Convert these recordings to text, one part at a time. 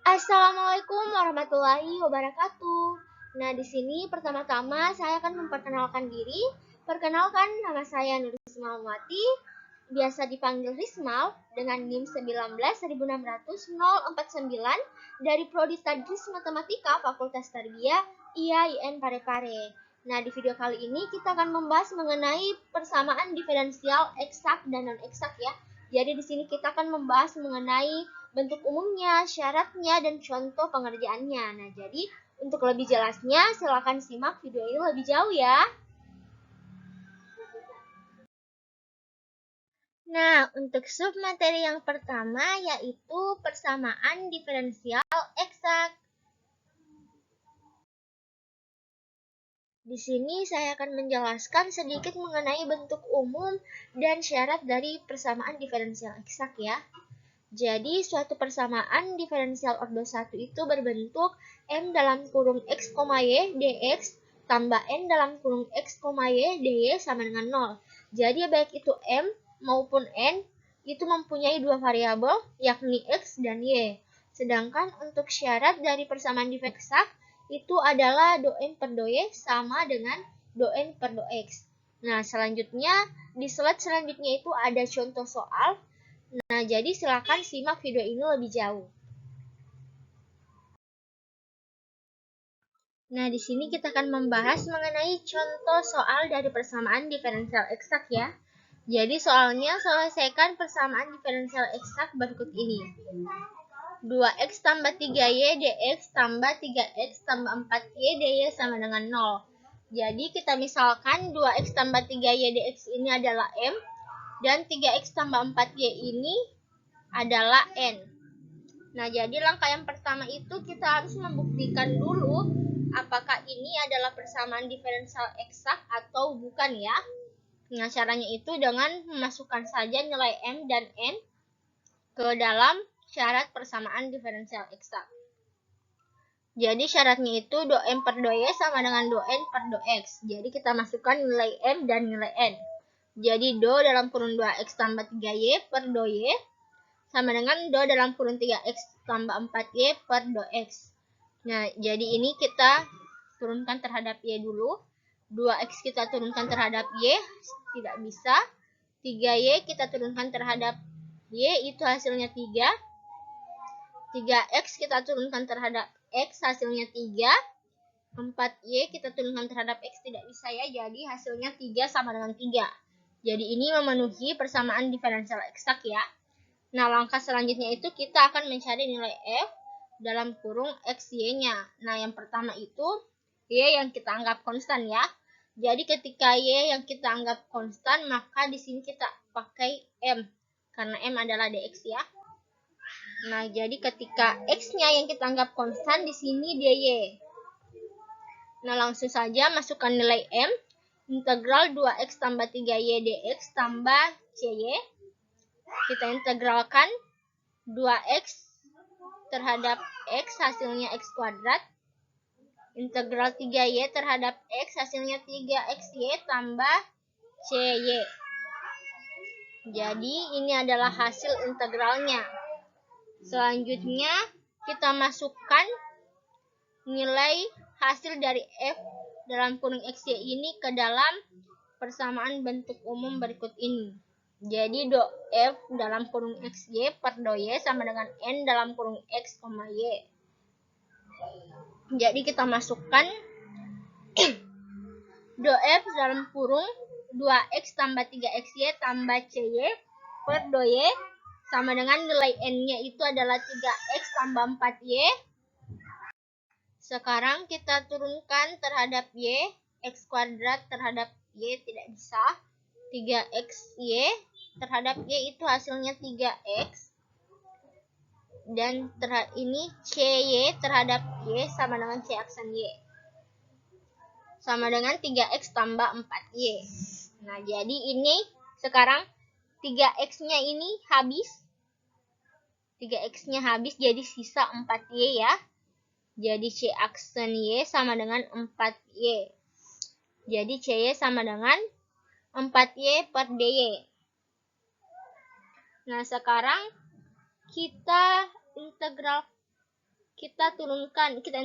Assalamualaikum warahmatullahi wabarakatuh. Nah, di sini pertama-tama saya akan memperkenalkan diri. Perkenalkan, nama saya Nur Rismawati, biasa dipanggil Rismal, dengan NIM 19.16049 dari Prodi Tadris Matematika Fakultas Tarbiyah IAIN Parepare. Nah, di video kali ini kita akan membahas mengenai persamaan diferensial eksak dan non-eksak ya. Jadi di sini kita akan membahas mengenai bentuk umumnya, syaratnya, dan contoh pengerjaannya. Nah, jadi untuk lebih jelasnya, silakan simak video ini lebih jauh ya. Nah, untuk submateri yang pertama yaitu persamaan diferensial eksak. Di sini saya akan menjelaskan sedikit mengenai bentuk umum dan syarat dari persamaan diferensial eksak ya. Jadi, suatu persamaan diferensial ordo 1 itu berbentuk M dalam kurung X, Y dx tambah N dalam kurung X, Y dy sama dengan 0. Jadi, baik itu M maupun N itu mempunyai dua variabel, yakni X dan Y. Sedangkan untuk syarat dari persamaan diferensial eksak itu adalah do N per do Y sama dengan do N per do X. Nah, selanjutnya, di slide selanjutnya itu ada contoh soal. Nah, jadi silakan simak video ini lebih jauh. Nah, di sini kita akan membahas mengenai contoh soal dari persamaan diferensial eksak ya. Jadi soalnya selesaikan persamaan diferensial eksak berikut ini. 2x tambah 3y dx tambah 3x tambah 4y dy sama dengan 0. Jadi kita misalkan 2x tambah 3y dx ini adalah M, dan 3x tambah 4y ini adalah N. Nah, jadi langkah yang pertama itu kita harus membuktikan dulu apakah ini adalah persamaan diferensial eksak atau bukan ya. Nah, caranya itu dengan memasukkan saja nilai M dan N ke dalam syarat persamaan diferensial eksak. Jadi syaratnya itu do M per do Y sama dengan do N per do X. Jadi kita masukkan nilai M dan nilai N. Jadi do dalam kurung 2x tambah 3y per do Y sama dengan do dalam kurung 3x tambah 4y per do X. Nah, jadi ini kita turunkan terhadap Y dulu. 2x kita turunkan terhadap Y, tidak bisa. 3y kita turunkan terhadap Y, itu hasilnya 3. 3x kita turunkan terhadap X, hasilnya 3. 4y kita turunkan terhadap X, tidak bisa ya, jadi hasilnya 3 sama dengan 3. Jadi ini memenuhi persamaan diferensial eksak ya. Nah, langkah selanjutnya itu kita akan mencari nilai F dalam kurung X, Y-nya. Nah, yang pertama itu Y yang kita anggap konstan ya. Jadi ketika Y yang kita anggap konstan, maka di sini kita pakai M. Karena M adalah dx ya. Nah, jadi ketika X-nya yang kita anggap konstan, di sini dy. Nah, langsung saja masukkan nilai M. Integral 2x tambah 3y dx tambah cy. Kita integralkan 2x terhadap x, hasilnya x kuadrat. Integral 3y terhadap x, hasilnya 3xy tambah cy. Jadi ini adalah hasil integralnya. Selanjutnya kita masukkan nilai hasil dari f dalam kurung xy ini ke dalam persamaan bentuk umum berikut ini. Jadi do F dalam kurung XY per do Y sama dengan N dalam kurung X, Y. Jadi kita masukkan do F dalam kurung 2X tambah 3XY tambah CY per do Y sama dengan nilai N-nya itu adalah 3X tambah 4Y. Sekarang kita turunkan terhadap Y, X kuadrat terhadap Y tidak bisa. 3XY terhadap Y itu hasilnya 3X. Dan ini CY terhadap Y sama dengan C aksen Y. Sama dengan 3X tambah 4Y. Nah, jadi ini sekarang 3X-nya ini habis. 3X-nya habis, jadi sisa 4Y ya. Jadi C aksen Y sama dengan 4Y. Jadi CY sama dengan 4Y per DY. Nah, sekarang kita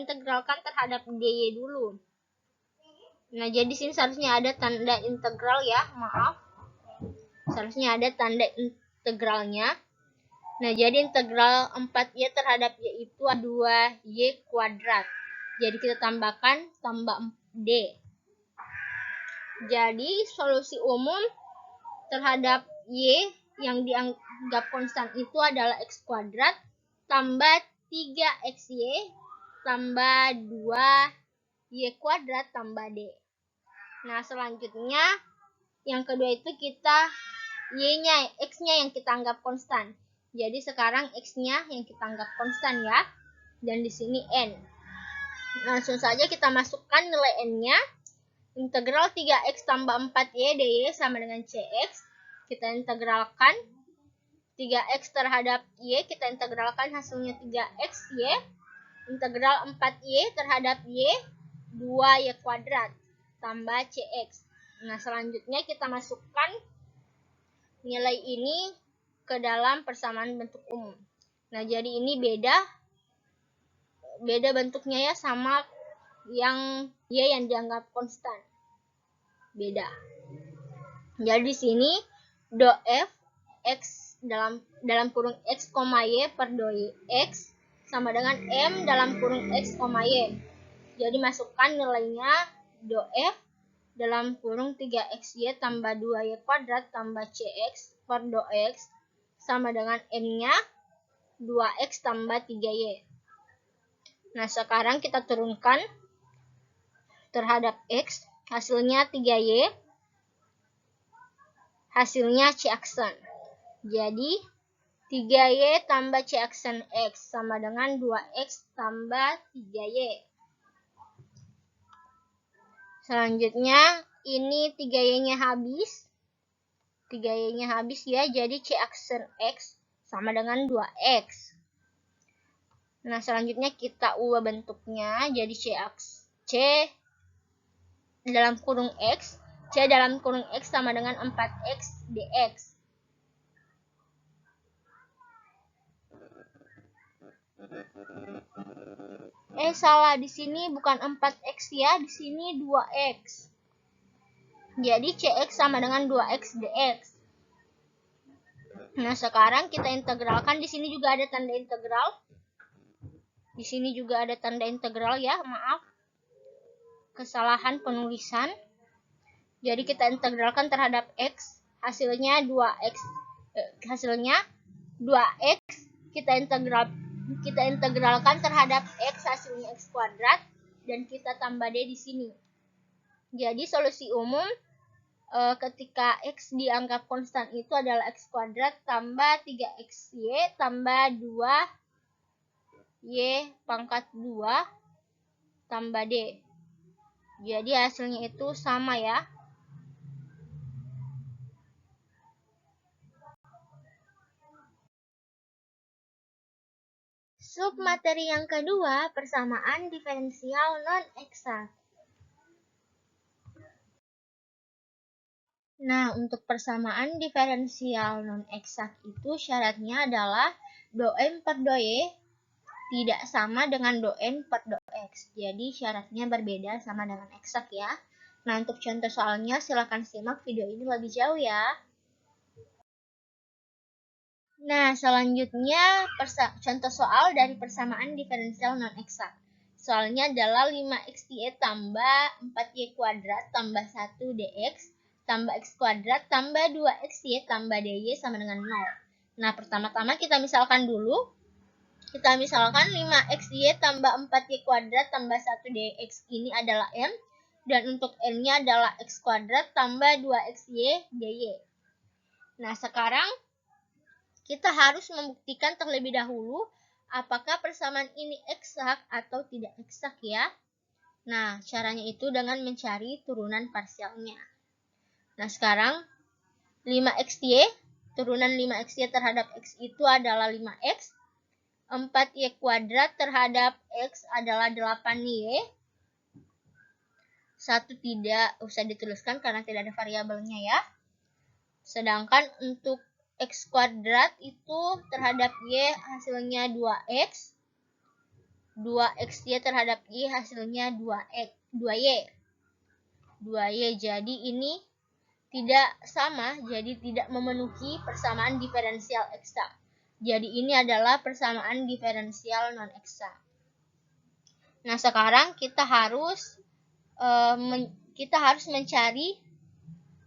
integralkan terhadap DY dulu. Nah, jadi sini seharusnya ada tanda integral ya, maaf. Seharusnya ada tanda integralnya. Nah, jadi integral 4Y terhadap Y itu 2Y kuadrat. Jadi kita tambah D. Jadi solusi umum terhadap Y yang dianggap konstan itu adalah X kuadrat tambah 3XY tambah 2Y kuadrat tambah D. Nah, selanjutnya yang kedua itu X-nya yang kita anggap konstan. Jadi sekarang X-nya yang kita anggap konstan ya. Dan di sini N. Langsung saja kita masukkan nilai N-nya. Integral 3X tambah 4Y dy sama dengan CX. Kita integralkan 3X terhadap Y. Kita integralkan hasilnya 3XY. Integral 4Y terhadap Y 2Y kuadrat tambah CX. Nah, selanjutnya kita masukkan nilai ini ke dalam persamaan bentuk umum. Nah, jadi ini beda bentuknya ya sama yang Y yang dianggap konstan. Beda. Jadi di sini do F X dalam kurung X, Y per do X sama dengan M dalam kurung X, Y. Jadi masukkan nilainya do F dalam kurung 3XY tambah 2Y kuadrat tambah CX per do X sama dengan M-nya 2X tambah 3Y. Nah, sekarang kita turunkan terhadap X, hasilnya 3Y, hasilnya C aksen. Jadi, 3Y tambah C aksen X sama dengan 2X tambah 3Y. Selanjutnya, ini 3Y-nya habis. 3Y-nya habis ya, jadi C aksen X sama dengan 2X. Nah, selanjutnya kita ubah bentuknya jadi C dalam kurung X. C dalam kurung X sama dengan 4X dx. Salah, di sini bukan 4X ya, di sini 2X. Jadi CX sama dengan 2X dx. Nah, sekarang kita integralkan. Di sini juga ada tanda integral. Di sini juga ada tanda integral ya, maaf. Kesalahan penulisan. Jadi kita integralkan terhadap X. Hasilnya 2X. Kita integralkan terhadap X, hasilnya X kuadrat. Dan kita tambah D di sini. Jadi solusi umum ketika X dianggap konstan itu adalah X kuadrat tambah 3XY tambah 2Y pangkat 2 tambah D. Jadi hasilnya itu sama ya. Submateri yang kedua, persamaan diferensial non-eksak. Nah, untuk persamaan diferensial non-eksak itu syaratnya adalah do M per do Y tidak sama dengan do N per do X. Jadi syaratnya berbeda sama dengan eksak ya. Nah, untuk contoh soalnya silakan simak video ini lebih jauh ya. Nah, selanjutnya contoh soal dari persamaan diferensial non-eksak. Soalnya adalah 5XY tambah 4Y kuadrat tambah 1 dx tambah X kuadrat tambah 2XY tambah DY sama dengan 0. Nah, pertama-tama kita misalkan dulu. Kita misalkan 5XY tambah 4Y kuadrat tambah 1 dx ini adalah M. Dan untuk N-nya adalah X kuadrat tambah 2XY DY. Nah, sekarang kita harus membuktikan terlebih dahulu apakah persamaan ini eksak atau tidak eksak ya. Nah, caranya itu dengan mencari turunan parsialnya. Nah, sekarang 5XY, turunan 5XY terhadap X itu adalah 5X. 4y kuadrat terhadap x adalah 8y. 1 tidak usah dituliskan karena tidak ada variabelnya ya. Sedangkan untuk x kuadrat itu terhadap y hasilnya 2x. 2xy terhadap y hasilnya 2y. 2y, jadi ini tidak sama, jadi tidak memenuhi persamaan diferensial eksak. Jadi ini adalah persamaan diferensial non-eksak. Nah, sekarang kita harus mencari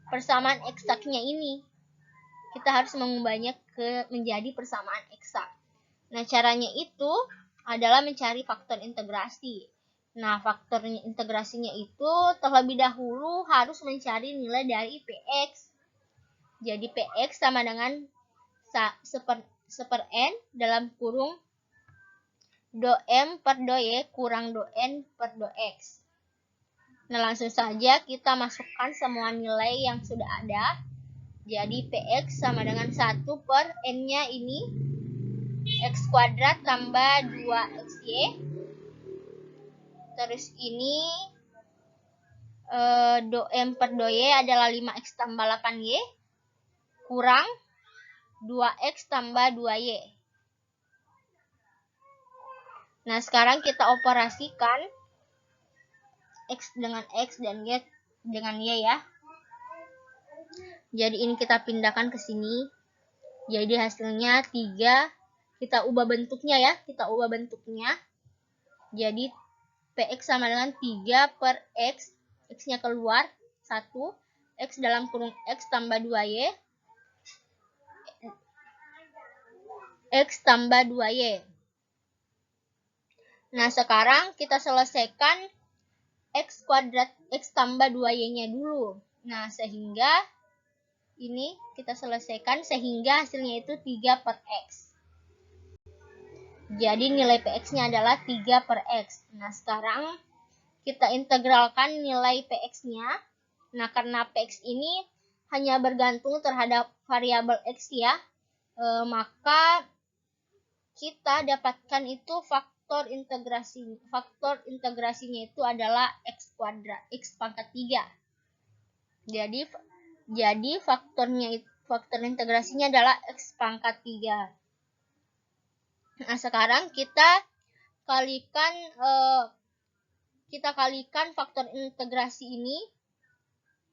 persamaan eksaknya ini. Kita harus mengubahnya menjadi persamaan eksak. Nah, caranya itu adalah mencari faktor integrasi. Nah, faktor integrasinya itu terlebih dahulu harus mencari nilai dari Px. Jadi Px sama dengan seper n dalam kurung do m per do y kurang do n per do x. Nah, langsung saja kita masukkan semua nilai yang sudah ada. Jadi Px sama dengan 1 per n-nya ini x kuadrat tambah 2xy. Terus ini do m per do y adalah 5x tambah 8y kurang 2x tambah 2y. Nah, sekarang kita operasikan x dengan x dan y dengan y ya. Jadi ini kita pindahkan ke sini. Jadi hasilnya 3. Kita ubah bentuknya ya. Jadi Px sama dengan 3 per x. X-nya keluar 1. X dalam kurung x tambah 2y. X tambah 2y. Nah, sekarang kita selesaikan x kuadrat x tambah 2y-nya dulu. Nah, sehingga ini kita selesaikan sehingga hasilnya itu 3 per x. Jadi nilai Px-nya adalah 3 per x. Nah, sekarang kita integralkan nilai Px-nya. Nah, karena Px ini hanya bergantung terhadap variabel x ya, maka kita dapatkan itu faktor integrasinya itu adalah x kuadrat, x pangkat 3. Jadi faktor integrasinya adalah x pangkat 3. Nah, sekarang kita kalikan faktor integrasi ini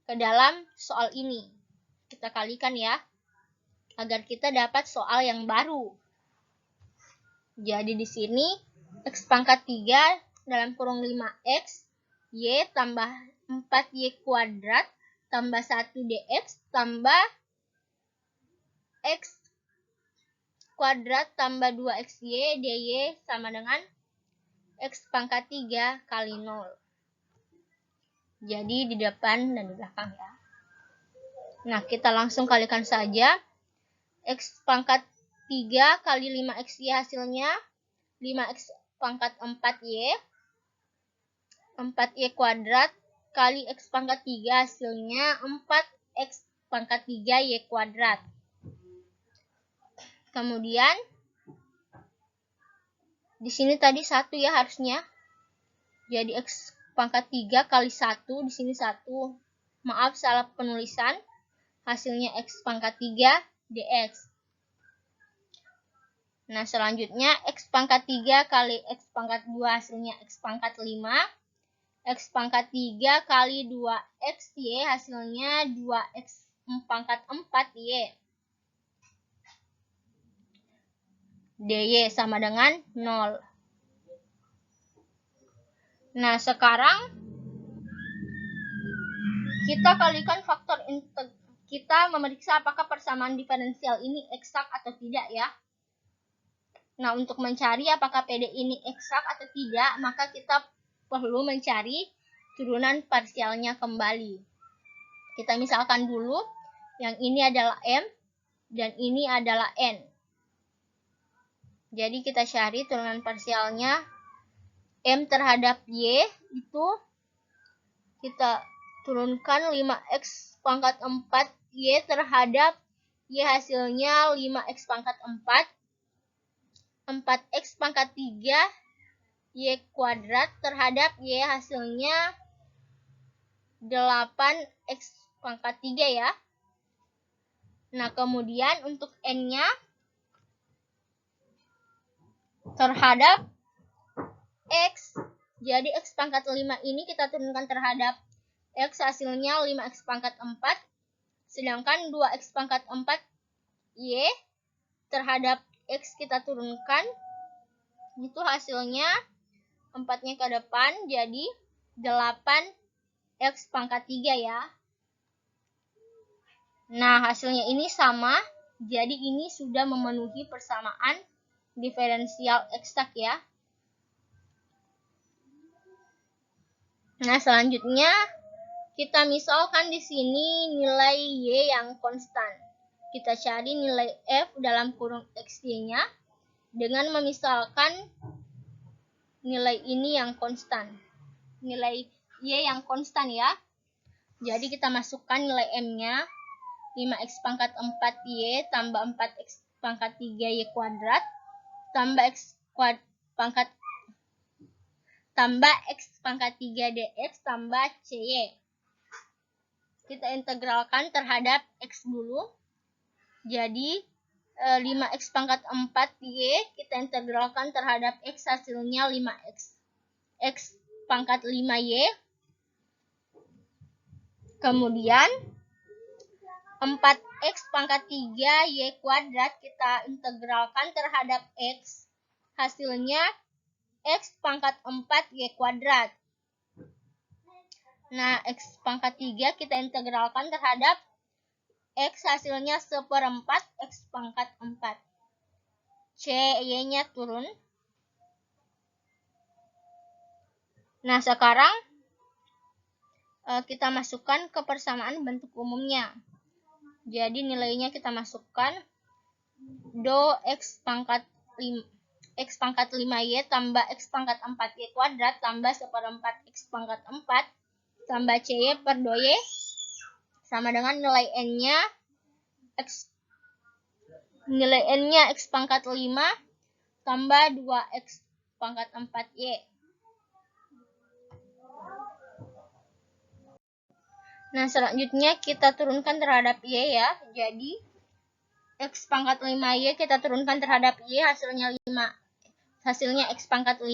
ke dalam soal ini. Kita kalikan ya, agar kita dapat soal yang baru. Jadi di sini x pangkat 3 dalam kurung 5x y tambah 4y kuadrat tambah 1 dx tambah x kuadrat tambah 2xy dy sama dengan x pangkat 3 kali 0. Jadi di depan dan di belakang ya. Nah, kita langsung kalikan saja. X pangkat 3 kali 5xy hasilnya 5x pangkat 4y. 4y kuadrat kali x pangkat 3 hasilnya 4x pangkat 3y kuadrat. Kemudian di sini tadi 1 ya harusnya. Jadi x pangkat 3 kali 1, di sini 1. Maaf, salah penulisan. Hasilnya x pangkat 3 dx. Nah, selanjutnya x pangkat 3 kali x pangkat 2 hasilnya x pangkat 5. X pangkat 3 kali 2xy hasilnya 2x pangkat 4y. dy sama dengan 0. Nah, sekarang kita kalikan faktor kita memeriksa apakah persamaan diferensial ini eksak atau tidak ya. Nah, untuk mencari apakah PD ini eksak atau tidak, maka kita perlu mencari turunan parsialnya kembali. Kita misalkan dulu, yang ini adalah M dan ini adalah N. Jadi kita cari turunan parsialnya M terhadap Y itu kita turunkan 5x pangkat 4 Y terhadap Y hasilnya 5x pangkat 4. 4x pangkat 3 y kuadrat terhadap y hasilnya 8x pangkat 3 ya. Nah, kemudian untuk n-nya terhadap x. Jadi x pangkat 5 ini kita turunkan terhadap x hasilnya 5x pangkat 4. Sedangkan 2x pangkat 4 y terhadap x kita turunkan. Itu hasilnya 4-nya ke depan jadi 8x pangkat 3 ya. Nah, hasilnya ini sama. Jadi ini sudah memenuhi persamaan diferensial eksak ya. Nah, selanjutnya kita misalkan di sini nilai y yang konstan. Kita cari nilai f dalam kurung xy-nya dengan memisalkan nilai ini yang konstan. Nilai y yang konstan ya. Jadi kita masukkan nilai m-nya 5x pangkat 4y tambah 4x pangkat 3y kuadrat tambah x pangkat 3 dx tambah cy. Kita integralkan terhadap x dulu. Jadi 5x pangkat 4y kita integralkan terhadap x hasilnya 5x. X pangkat 5y. Kemudian 4x pangkat 3 y kuadrat kita integralkan terhadap x. Hasilnya x pangkat 4 y kuadrat. Nah, x pangkat 3 kita integralkan terhadap x hasilnya 1/4 x pangkat 4. Y-nya turun. Nah, sekarang kita masukkan ke persamaan bentuk umumnya. Jadi nilainya kita masukkan do x pangkat 5y tambah x pangkat 4y kuadrat tambah 1/4 x pangkat 4 tambah cy per do y sama dengan nilai n-nya x pangkat 5 tambah 2x pangkat 4y. Nah, selanjutnya kita turunkan terhadap y ya. Jadi x pangkat 5y kita turunkan terhadap y hasilnya x pangkat 5.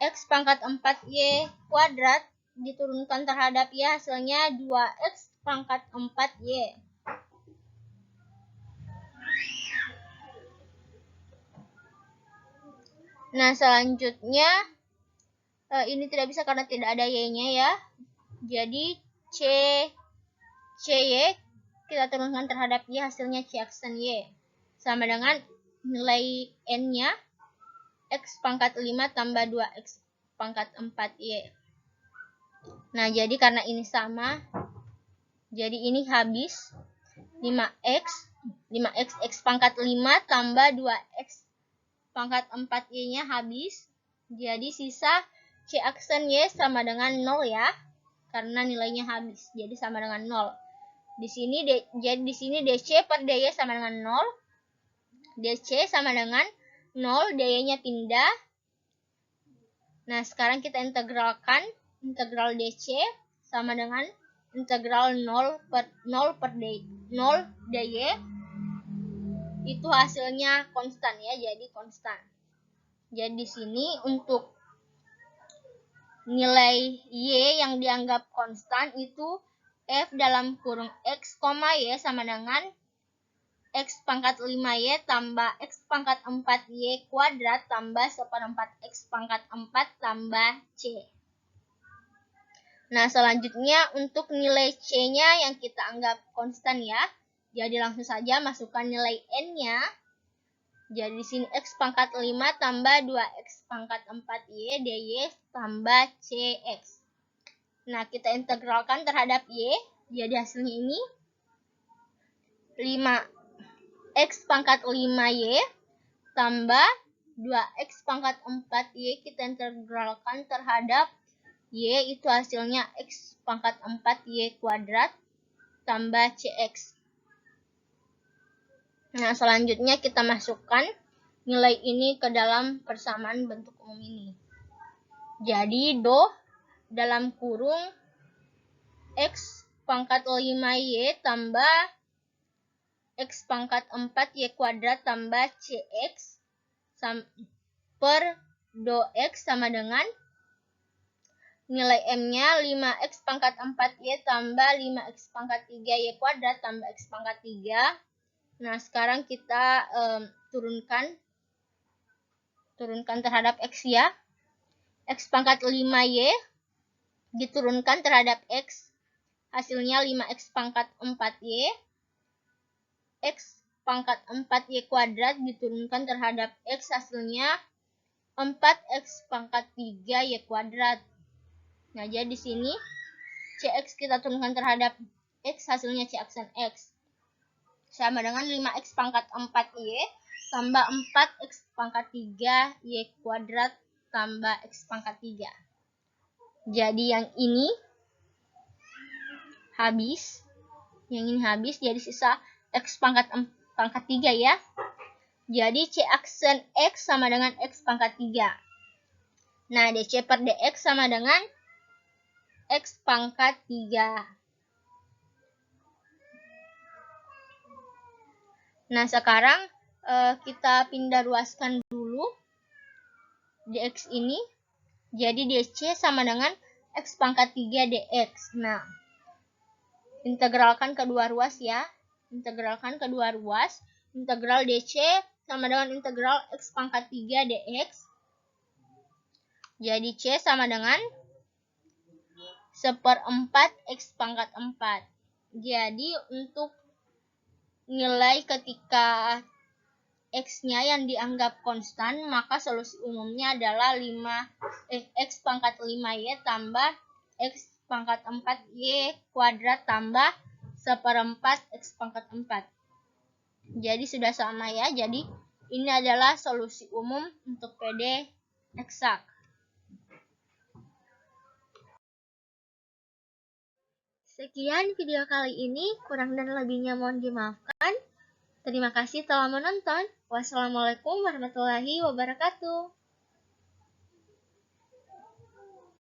X pangkat 4y kuadrat diturunkan terhadap y hasilnya 2x pangkat 4y. Nah, selanjutnya ini tidak bisa karena tidak ada y-nya ya. Jadi cy kita turunkan terhadap y hasilnya c aksen y sama dengan nilai n-nya x pangkat 5 tambah 2x pangkat 4y. Nah, jadi karena ini sama, jadi ini habis 5x x pangkat 5 tambah 2x pangkat 4y-nya habis. Jadi sisa c aksen y sama dengan 0 ya. Karena nilainya habis. Jadi sama dengan 0. Di sini dc per dy sama dengan 0. dc sama dengan 0, dy-nya pindah. Nah, sekarang kita integralkan. Integral dc sama dengan integral 0 per dy. Itu hasilnya konstan ya, jadi konstan. Jadi di sini untuk nilai y yang dianggap konstan itu f dalam kurung x, y sama dengan x pangkat 5y tambah x pangkat 4y kuadrat tambah 1/4 x pangkat 4 tambah c. Nah, selanjutnya untuk nilai c-nya yang kita anggap konstan ya. Jadi langsung saja masukkan nilai n-nya. Jadi di sini x pangkat 5 tambah 2x pangkat 4y dy tambah cx. Nah, kita integralkan terhadap y. Jadi hasilnya ini 5x pangkat 5y tambah 2x pangkat 4y kita integralkan terhadap y, itu hasilnya x pangkat 4y kuadrat tambah cx. Nah, selanjutnya kita masukkan nilai ini ke dalam persamaan bentuk umum ini. Jadi do dalam kurung X pangkat 5Y tambah X pangkat 4Y kuadrat tambah CX per do X sama dengan nilai M-nya 5X pangkat 4Y tambah 5X pangkat 3Y kuadrat tambah X pangkat 3. Nah, sekarang kita turunkan terhadap X ya. X pangkat 5Y diturunkan terhadap X, hasilnya 5X pangkat 4Y. X pangkat 4Y kuadrat diturunkan terhadap X, hasilnya 4X pangkat 3Y kuadrat. Nah, jadi di sini CX kita turunkan terhadap X, hasilnya C aksen X. Sama dengan 5X pangkat 4Y tambah 4X pangkat 3Y kuadrat tambah X pangkat 3. Jadi yang ini habis. Jadi sisa X pangkat 3 ya. Jadi C aksen X sama dengan X pangkat 3. Nah, DC per DX sama dengan X pangkat 3. Nah, sekarang kita pindah ruaskan dulu DX ini. Jadi DC sama dengan X pangkat 3 DX. Nah, integralkan kedua ruas ya. Integral DC sama dengan integral X pangkat 3 DX. Jadi C sama dengan 1/4 X pangkat 4. Jadi untuk nilai ketika X-nya yang dianggap konstan, maka solusi umumnya adalah X pangkat 5Y tambah X pangkat 4Y kuadrat tambah 1/4 X pangkat 4. Jadi sudah sama ya. Jadi ini adalah solusi umum untuk PD eksak. Sekian video kali ini, kurang dan lebihnya mohon dimaafkan. Terima kasih telah menonton. Wassalamualaikum warahmatullahi wabarakatuh.